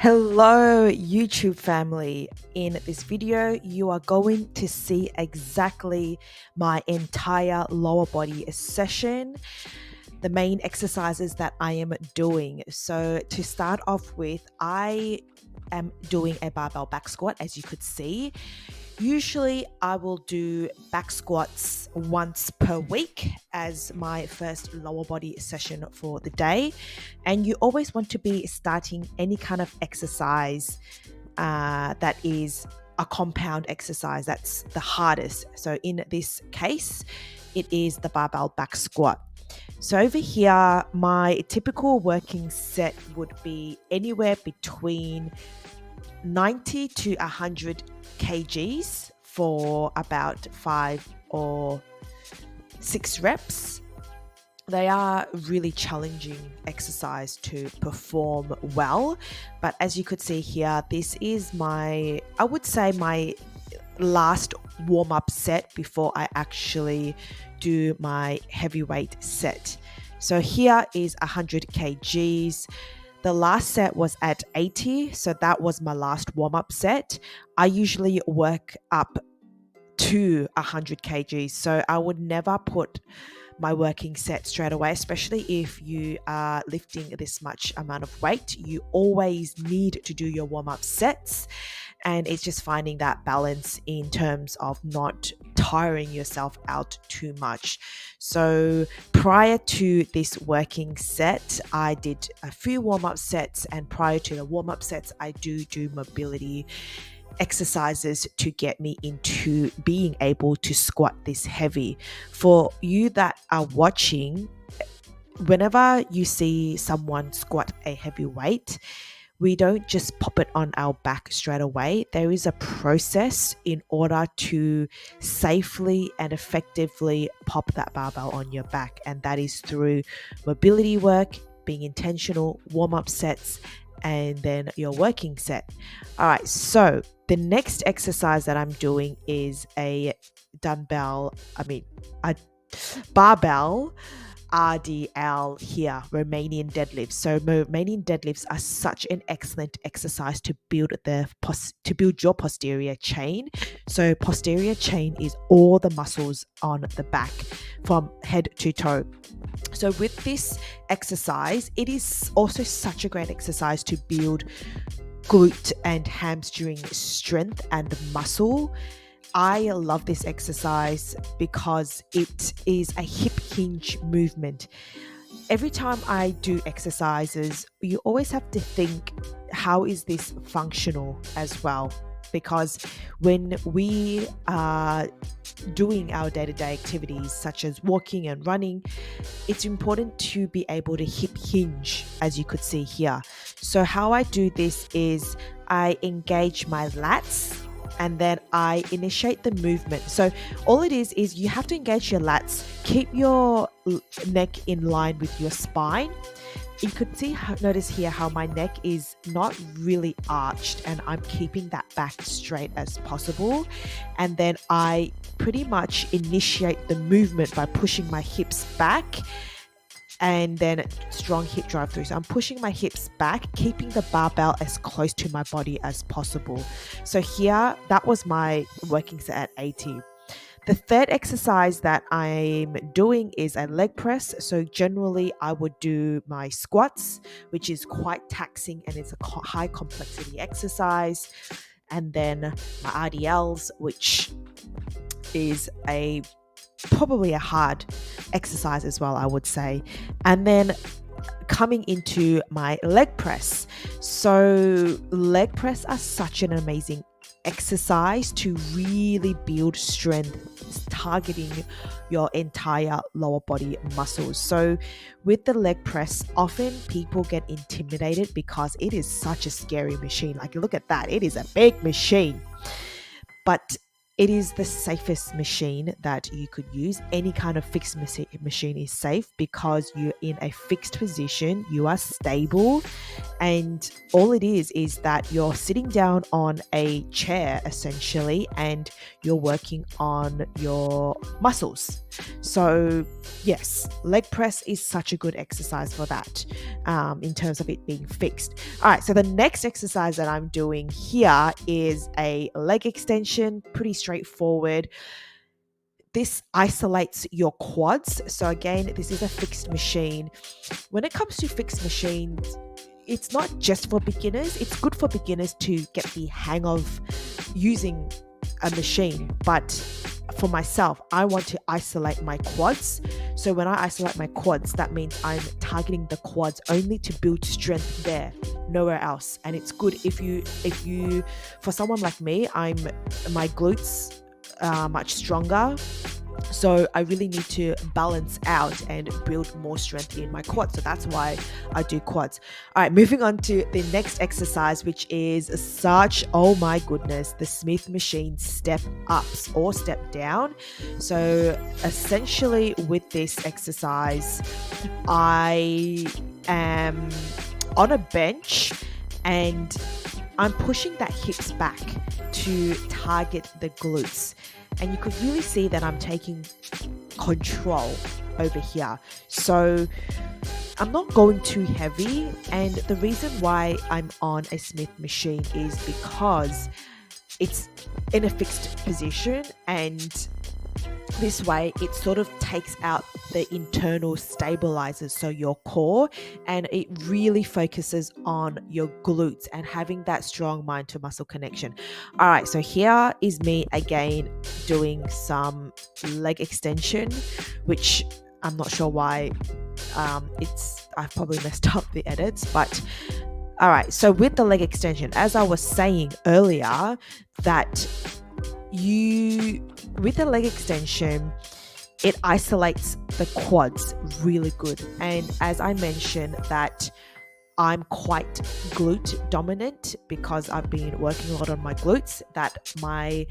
Hello, YouTube family. In this video, you are going to see exactly my entire lower body session, the main exercises that I am doing. So to start off with, I am doing a barbell back squat, as you could see. Usually I will do back squats once per week as my first lower body session for the day. And you always want to be starting any kind of exercise that is a compound exercise that's the hardest. So in this case, it is the barbell back squat. So over here, my typical working set would be anywhere between 90 to 100 kgs for about 5 or 6 reps. They are really challenging exercise to perform well, but as you could see here, this is I would say my last warm-up set before I actually do my heavyweight set. So here is 100 kgs. The last set was at 80, so that was my last warm-up set. I usually work up to 100 kgs, so I would never put my working set straight away, especially if you are lifting this much amount of weight. You always need to do your warm-up sets, and it's just finding that balance in terms of not tiring yourself out too much. So prior to this working set, I did a few warm-up sets, and prior to the warm-up sets, I do mobility exercises to get me into being able to squat this heavy. For you that are watching, whenever you see someone squat a heavy weight, we don't just pop it on our back straight away. There is a process in order to safely and effectively pop that barbell on your back, and that is through mobility work, being intentional, warm-up sets, and then your working set. All right, so the next exercise that I'm doing is a barbell RDL here, Romanian deadlifts. So Romanian deadlifts are such an excellent exercise to build your posterior chain. So posterior chain is all the muscles on the back from head to toe. So with this exercise, it is also such a great exercise to build glute and hamstring strength and muscle. I love this exercise because it is a hip hinge movement. Every time I do exercises, you always have to think, how is this functional as well? Because when we are doing our day-to-day activities such as walking and running, it's important to be able to hip hinge, as you could see here. So how I do this is I engage my lats and then I initiate the movement. So all it is you have to engage your lats, keep your neck in line with your spine. You could notice here how my neck is not really arched, and I'm keeping that back straight as possible. And then I pretty much initiate the movement by pushing my hips back and then strong hip drive through. So I'm pushing my hips back, keeping the barbell as close to my body as possible. So here, that was my working set at 80. The third exercise that I'm doing is a leg press. So generally I would do my squats, which is quite taxing and it's a high complexity exercise. And then my RDLs, which is probably a hard exercise as well, I would say. And then coming into my leg press. So leg press are such an amazing exercise to really build strength, targeting your entire lower body muscles. So with the leg press, often people get intimidated because it is such a scary machine. Like, look at that, it is a big machine, but it is the safest machine that you could use. Any kind of fixed machine is safe because you're in a fixed position, you are stable, and all it is that you're sitting down on a chair essentially, and you're working on your muscles. So yes, leg press is such a good exercise for that, in terms of it being fixed. All right, so the next exercise that I'm doing here is a leg extension, pretty straightforward. This isolates your quads. So again, this is a fixed machine. When it comes to fixed machines, it's not just for beginners. It's good for beginners to get the hang of using a machine. But for myself, I want to isolate my quads. So when I isolate my quads, that means I'm targeting the quads only to build strength there, nowhere else. And it's good if you, for someone like me, my glutes are much stronger. So I really need to balance out and build more strength in my quads. So that's why I do quads. All right, moving on to the next exercise, which is oh my goodness, the Smith machine step ups or step down. So essentially with this exercise, I am on a bench and I'm pushing that hips back to target the glutes. And you could really see that I'm taking control over here. So I'm not going too heavy. And the reason why I'm on a Smith machine is because it's in a fixed position, and this way it sort of takes out the internal stabilizers, so your core, and it really focuses on your glutes and having that strong mind to muscle connection. All right, so here is me again doing some leg extension, which I'm not sure why I've probably messed up the edits, but all right, so with the leg extension, as I was saying earlier, that with the leg extension, it isolates the quads really good. And as I mentioned, that I'm quite glute dominant because I've been working a lot on my glutes, that my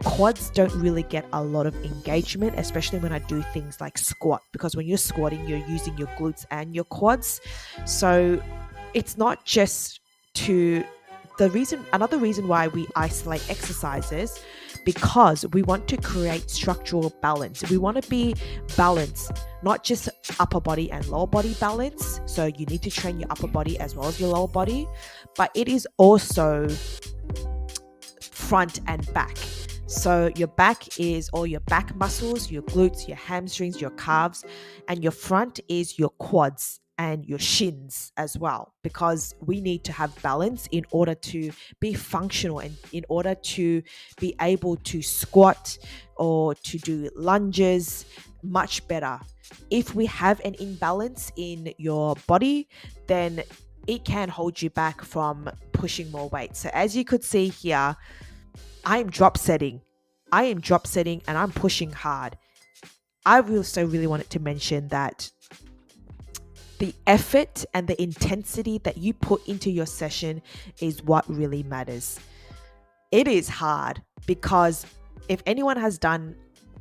quads don't really get a lot of engagement, especially when I do things like squat, because when you're squatting, you're using your glutes and your quads. So it's not just another reason why we isolate exercises, because we want to create structural balance. We want to be balanced, not just upper body and lower body balance. So you need to train your upper body as well as your lower body, but it is also front and back. So your back is all your back muscles, your glutes, your hamstrings, your calves, and your front is your quads and your shins as well, because we need to have balance in order to be functional and in order to be able to squat or to do lunges much better. If we have an imbalance in your body, then it can hold you back from pushing more weight. So as you could see here, I'm drop setting and I'm pushing hard. I also really wanted to mention that the effort and the intensity that you put into your session is what really matters. It is hard, because if anyone has done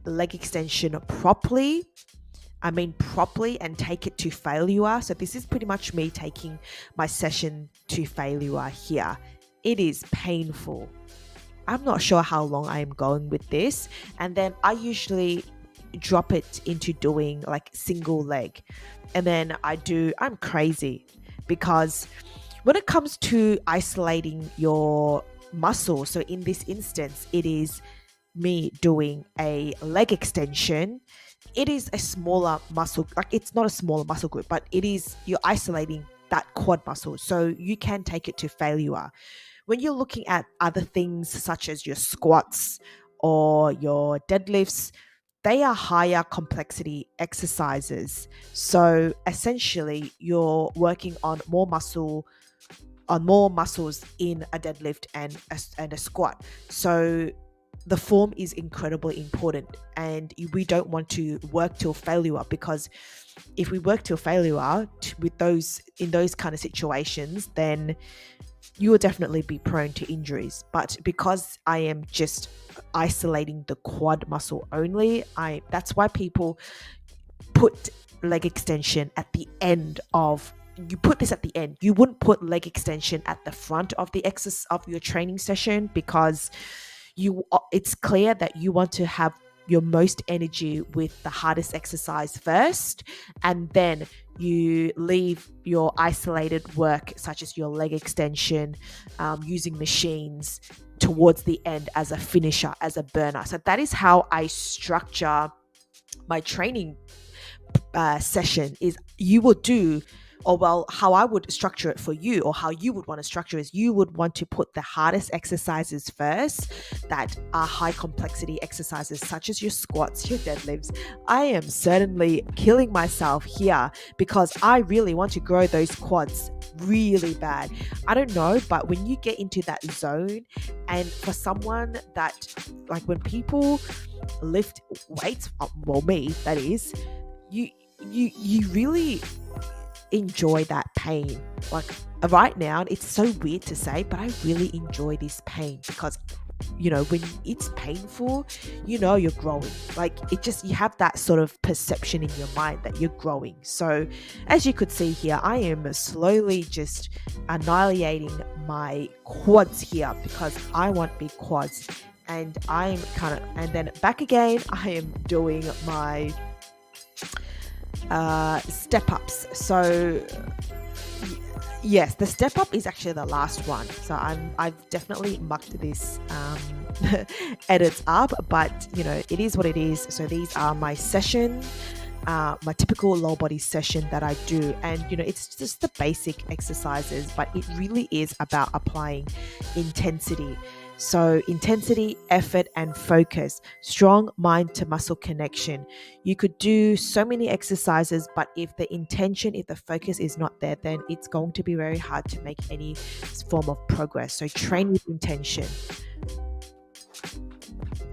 leg extension properly and take it to failure, so this is pretty much me taking my session to failure here. It is painful. I'm not sure how long I am going with this, and then I usually drop it into doing like single leg. And then I'm crazy, because when it comes to isolating your muscle, so in this instance, it is me doing a leg extension. It is a smaller muscle, like it's not a smaller muscle group, but you're isolating that quad muscle. So you can take it to failure. When you're looking at other things such as your squats or your deadlifts, they are higher complexity exercises. So essentially, you're working on more muscles in a deadlift and a squat. So the form is incredibly important, and we don't want to work till failure, because if we work till failure in those kind of situations, then you will definitely be prone to injuries. But because I am just isolating the quad muscle only, that's why people put leg extension at the end of you put this at the end. You wouldn't put leg extension at the front of the exercise of your training session, because it's clear that you want to have your most energy with the hardest exercise first, and then you leave your isolated work, such as your leg extension, using machines, towards the end as a finisher, as a burner. So that is how I structure my training session. Is you will do, or well, how I would structure it for you, or how you would want to structure is you would want to put the hardest exercises first, that are high complexity exercises, such as your squats, your deadlifts. I am certainly killing myself here because I really want to grow those quads really bad. I don't know, but when you get into that zone, and for someone that, like, when people lift weights, well, me, that is, you really enjoy that pain. Like, right now, it's so weird to say, but I really enjoy this pain because, when it's painful, you're growing. Like, it just, you have that sort of perception in your mind that you're growing. So as you could see here, I am slowly just annihilating my quads here because I want big quads. And I'm and then back again, I am doing my step ups. So yes, the step up is actually the last one. So I've definitely mucked this edits up, but it is what it is. So these are my session, my typical low body session that I do, and it's just the basic exercises, but it really is about applying intensity. So intensity, effort, and focus, strong mind to muscle connection. You could do so many exercises, but if the intention, if the focus is not there, then it's going to be very hard to make any form of progress. So train with intention.